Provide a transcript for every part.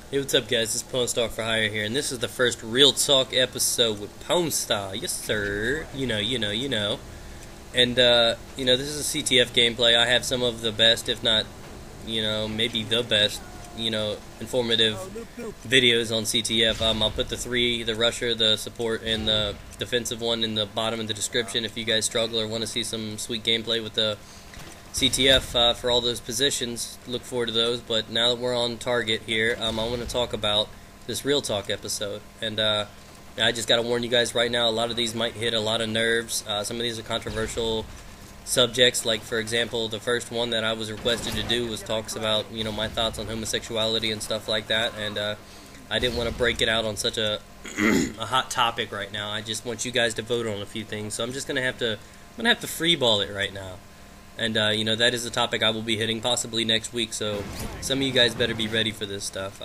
Hey, what's up, guys? It's Pwnstar for Hire here, and this is the first Real Talk episode with Pwnstar. Yes, sir. You know. And, this is a CTF gameplay. I have some of the best, if not, maybe the best, informative videos on CTF. I'll put the three, the rusher, the support, and the defensive one in the bottom of the description if you guys struggle or want to see some sweet gameplay with the CTF for all those positions. Look forward to those. But now that we're on target here, I want to talk about this Real Talk episode. And I just got to warn you guys right now, a lot of these might hit a lot of nerves. Some of these are controversial subjects. Like, for example, the first one that I was requested to do was talks about, my thoughts on homosexuality and stuff like that. And I didn't want to break it out on such a a hot topic right now. I just want you guys to vote on a few things. So I'm just going to have to freeball it right now. And, that is a topic I will be hitting possibly next week, so some of you guys better be ready for this stuff.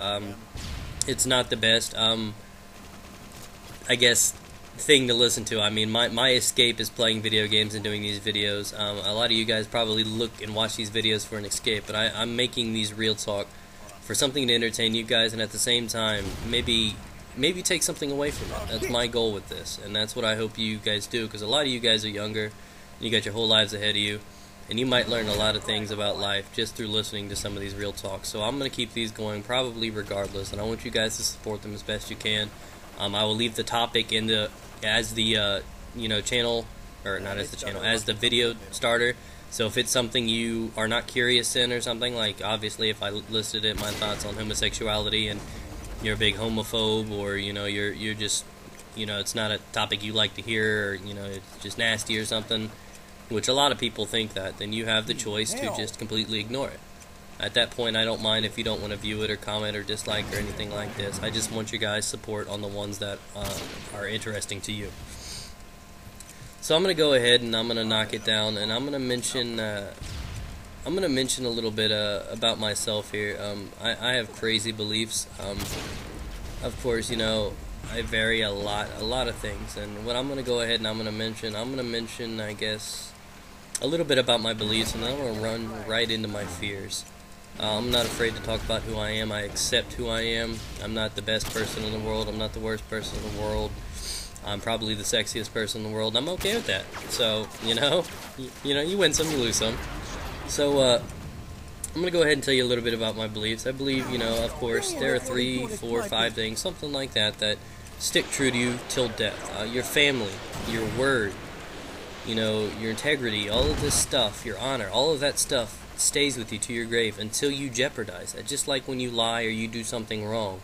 It's not the best, I guess, thing to listen to. I mean, my escape is playing video games and doing these videos. A lot of you guys probably look and watch these videos for an escape, but I'm making these Real Talk for something to entertain you guys, and at the same time, maybe take something away from it. That's my goal with this, and that's what I hope you guys do, because a lot of you guys are younger, and you got your whole lives ahead of you. And you might learn a lot of things about life just through listening to some of these Real Talks. So I'm going to keep these going probably regardless, and I want you guys to support them as best you can. I will leave the topic in as the channel, or not as the channel, as the video starter. So if it's something you are not curious in or something, like obviously if I listed it, my thoughts on homosexuality, and you're a big homophobe, or you're just it's not a topic you like to hear, or it's just nasty or something, which a lot of people think that, then you have the choice to just completely ignore it. At that point, I don't mind if you don't want to view it or comment or dislike or anything like this. I just want you guys' support on the ones that are interesting to you. So I'm going to go ahead and I'm going to knock it down, and I'm going to mention a little bit about myself here. I have crazy beliefs. Of course, I vary a lot of things, and what I'm going to go ahead and I'm going to mention, I guess, a little bit about my beliefs, and then I'm going to run right into my fears. I'm not afraid to talk about who I am. I accept who I am. I'm not the best person in the world. I'm not the worst person in the world. I'm probably the sexiest person in the world. I'm okay with that. So, you win some, you lose some. So, I'm going to go ahead and tell you a little bit about my beliefs. I believe, of course, there are 3, 4, 5 things, something like that stick true to you till death. Your family, your word, your integrity, all of this stuff, your honor, all of that stuff stays with you to your grave until you jeopardize it. Just like when you lie or you do something wrong,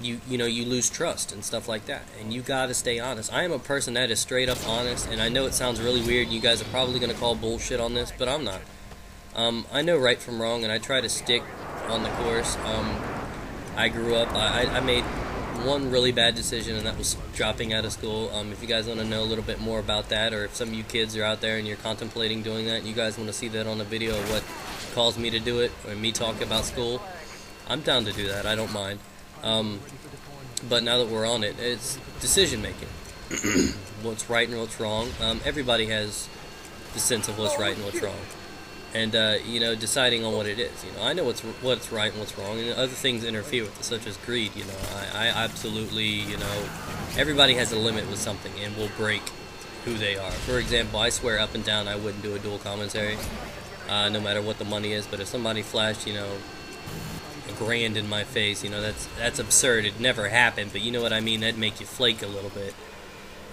you lose trust and stuff like that, and you gotta stay honest. I am a person that is straight up honest, and I know it sounds really weird, and you guys are probably gonna call bullshit on this, but I'm not. I know right from wrong, and I try to stick on the course. I grew up, I made one really bad decision, and that was dropping out of school. If you guys want to know a little bit more about that, or if some of you kids are out there and you're contemplating doing that, and you guys want to see that on a video of what caused me to do it, or me talking about school, I'm down to do that. I don't mind. But now that we're on it, it's decision making. What's right and what's wrong. Everybody has the sense of what's right and what's wrong. And, deciding on what it is. I know what's right and what's wrong, and other things interfere with it, such as greed. I absolutely, everybody has a limit with something and will break who they are. For example, I swear up and down I wouldn't do a dual commentary, no matter what the money is, but if somebody flashed, $1,000 in my face, that's absurd. It never happened, but you know what I mean, that'd make you flake a little bit.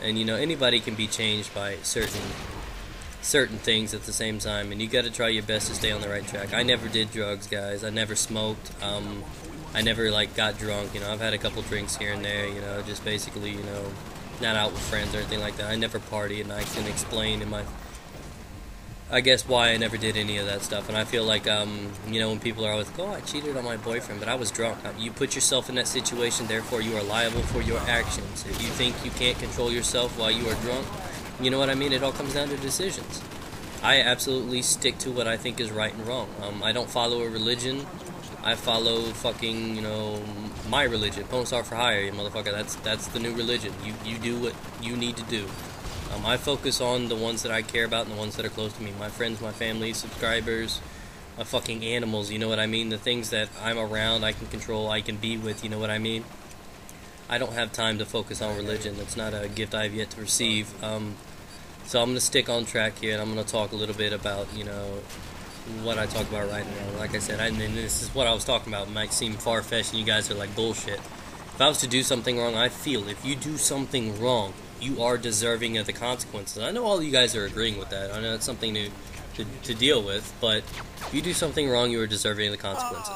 And, anybody can be changed by certain things at the same time, and you got to try your best to stay on the right track. I never did drugs, guys. I never smoked. I never got drunk. I've had a couple drinks here and there. Just basically, not out with friends or anything like that. I never partied, and I can explain I guess why I never did any of that stuff. And I feel like, when people are always like, oh, I cheated on my boyfriend, but I was drunk. You put yourself in that situation, therefore you are liable for your actions. If you think you can't control yourself while you are drunk, you know what I mean? It all comes down to decisions. I absolutely stick to what I think is right and wrong. I don't follow a religion. I follow fucking, my religion. Pwnstar for hire, you motherfucker. That's the new religion. You do what you need to do. I focus on the ones that I care about and the ones that are close to me. My friends, my family, subscribers, fucking animals, you know what I mean? The things that I'm around, I can control, I can be with, you know what I mean? I don't have time to focus on religion. That's not a gift I've yet to receive. So I'm going to stick on track here, and I'm going to talk a little bit about, you know, what I talk about right now. Like I said, and this is what I was talking about. It might seem far-fetched, and you guys are like, bullshit. If I was to do something wrong, I feel if you do something wrong, you are deserving of the consequences. I know all you guys are agreeing with that. I know it's something to deal with, but if you do something wrong, you are deserving of the consequences.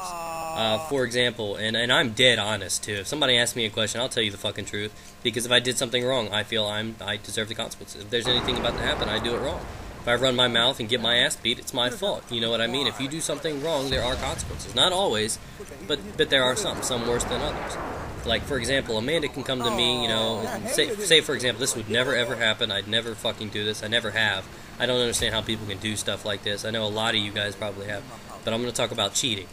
For example, and I'm dead honest too. If somebody asks me a question, I'll tell you the fucking truth. Because if I did something wrong, I feel I deserve the consequences. If there's anything about to happen, I do it wrong. If I run my mouth and get my ass beat, it's my fault. You know what I mean? If you do something wrong, there are consequences. Not always, but there are some worse than others. Like, for example, Amanda can come to me, you know, say for example, this would never ever happen. I'd never fucking do this. I never have. I don't understand how people can do stuff like this. I know a lot of you guys probably have. But I'm going to talk about cheating.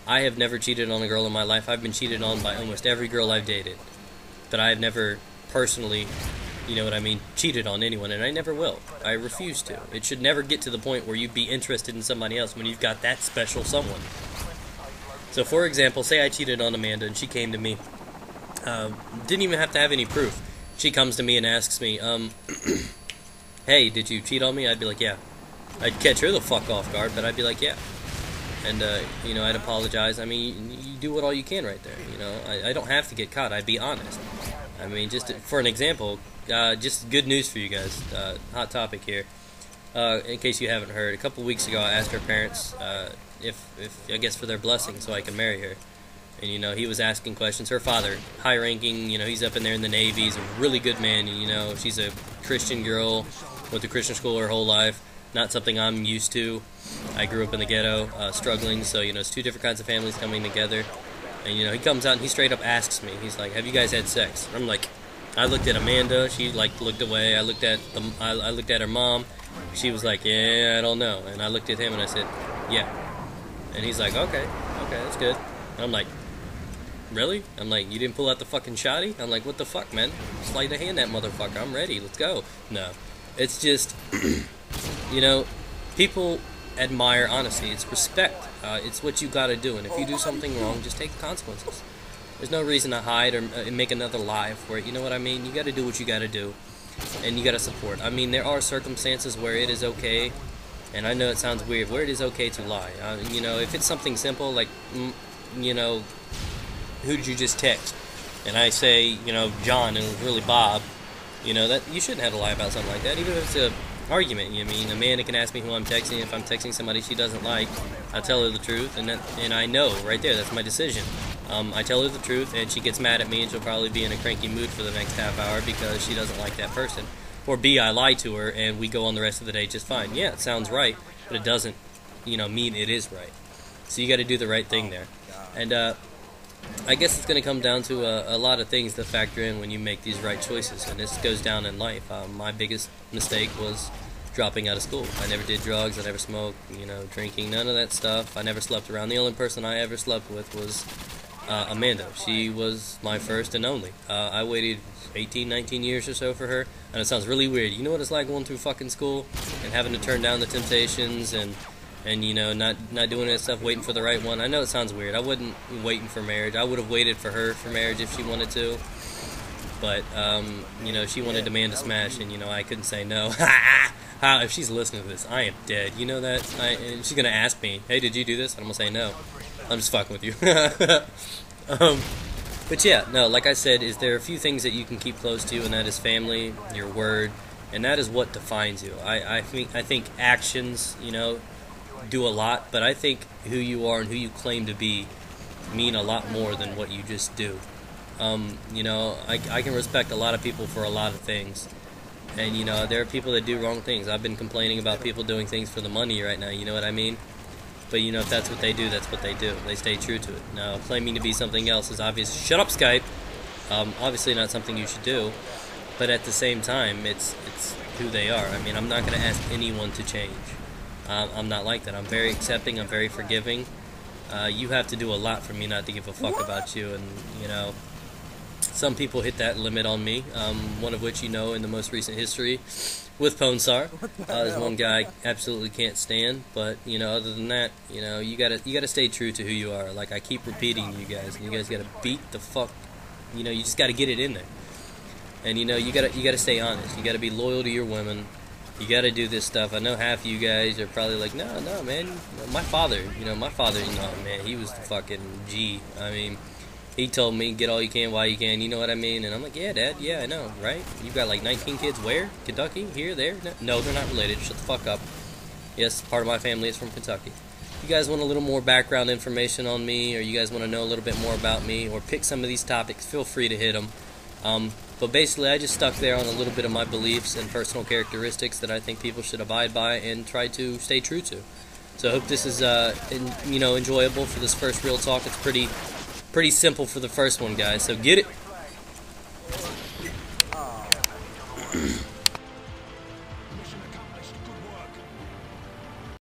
I have never cheated on a girl in my life. I've been cheated on by almost every girl I've dated. But I have never personally, you know what I mean, cheated on anyone, and I never will. I refuse to. It should never get to the point where you'd be interested in somebody else when you've got that special someone. So, for example, say I cheated on Amanda, and she came to me. Didn't even have to have any proof. She comes to me and asks me, hey, did you cheat on me? I'd be like, yeah. I'd catch her the fuck off guard, but I'd be like, yeah. And, you know, I'd apologize. I mean, you do what all you can right there, you know. I don't have to get caught. I'd be honest. I mean, just for an example, just good news for you guys. Hot topic here. In case you haven't heard, a couple weeks ago I asked her parents if I guess for their blessing so I can marry her. And, you know, he was asking questions. Her father, high-ranking, you know, he's up in there in the Navy. He's a really good man. And, you know, she's a Christian girl, went to Christian school her whole life. Not something I'm used to. I grew up in the ghetto, struggling. So, you know, it's two different kinds of families coming together. And, you know, he comes out and he straight up asks me. He's like, have you guys had sex? I'm like, I looked at Amanda. She, like, looked away. I looked at her mom. She was like, yeah, I don't know. And I looked at him and I said, yeah. And he's like, okay, that's good. And I'm like, really? I'm like, you didn't pull out the fucking shotty? I'm like, what the fuck, man? Slide the hand that motherfucker. I'm ready. Let's go. No. It's just, you know, people admire honesty. It's respect. It's what you gotta do. And if you do something wrong, just take the consequences. There's no reason to hide or make another lie for it. You know what I mean? You gotta do what you gotta do. And you gotta support. I mean, there are circumstances where it is okay, and I know it sounds weird, where it is okay to lie. You know, if it's something simple, like, you know, who did you just text? And I say, you know, John, and it was really Bob. You know, that you shouldn't have to lie about something like that, even if it's a argument. You know, I mean, Amanda can ask me who I'm texting. If I'm texting somebody she doesn't like, I tell her the truth, and I know right there that's my decision. I tell her the truth, and she gets mad at me, and she'll probably be in a cranky mood for the next half hour because she doesn't like that person. Or B, I lie to her, and we go on the rest of the day just fine. Yeah, it sounds right, but it doesn't, you know, mean it is right. So you got to do the right thing there. And I guess it's going to come down to a lot of things that factor in when you make these right choices, and this goes down in life. My biggest mistake was dropping out of school. I never did drugs, I never smoked, you know, drinking, none of that stuff. I never slept around. The only person I ever slept with was Amanda. She was my first and only. I waited 18, 19 years or so for her, and it sounds really weird. You know what it's like going through fucking school and having to turn down the temptations and you know, not doing that stuff, waiting for the right one. I know it sounds weird. I wasn't waiting for marriage. I would have waited for her for marriage if she wanted to. But, you know, she wanted Amanda Smash, and, you know, I couldn't say no. If she's listening to this, I am dead. You know that? And she's going to ask me, hey, did you do this? And I'm going to say no. I'm just fucking with you. But, yeah, no, like I said, there are a few things that you can keep close to, and that is family, your word, and that is what defines you. I think actions, you know, do a lot, but I think who you are and who you claim to be mean a lot more than what you just do. You know, I can respect a lot of people for a lot of things, and you know, there are people that do wrong things. I've been complaining about people doing things for the money right now, you know what I mean? But you know, if that's what they do, that's what they do. They stay true to it. Now, claiming to be something else is obvious. Shut up, Skype! Obviously not something you should do, but at the same time, it's who they are. I mean, I'm not going to ask anyone to change. I'm not like that. I'm very accepting. I'm very forgiving. You have to do a lot for me not to give a fuck about you, and you know, Some people hit that limit on me, one of which you know in the most recent history with Pwnstar. There's one guy I absolutely can't stand, but you know, other than that, you know, you gotta stay true to who you are. Like I keep repeating to you guys, and you guys gotta beat the fuck. You know, you just gotta get it in there, and you know, you gotta stay honest. You gotta be loyal to your women. You gotta do this stuff. I know half of you guys are probably like, no, man. My father-in-law, man, he was the fucking G. I mean, he told me, get all you can while you can, you know what I mean? And I'm like, yeah, Dad, yeah, I know, right? You've got like 19 kids where? Kentucky? Here? There? No, they're not related. Shut the fuck up. Yes, part of my family is from Kentucky. If you guys want a little more background information on me, or you guys want to know a little bit more about me, or pick some of these topics, feel free to hit them. But basically, I just stuck there on a little bit of my beliefs and personal characteristics that I think people should abide by and try to stay true to. So I hope this is, enjoyable for this first real talk. It's pretty simple for the first one, guys. So get it.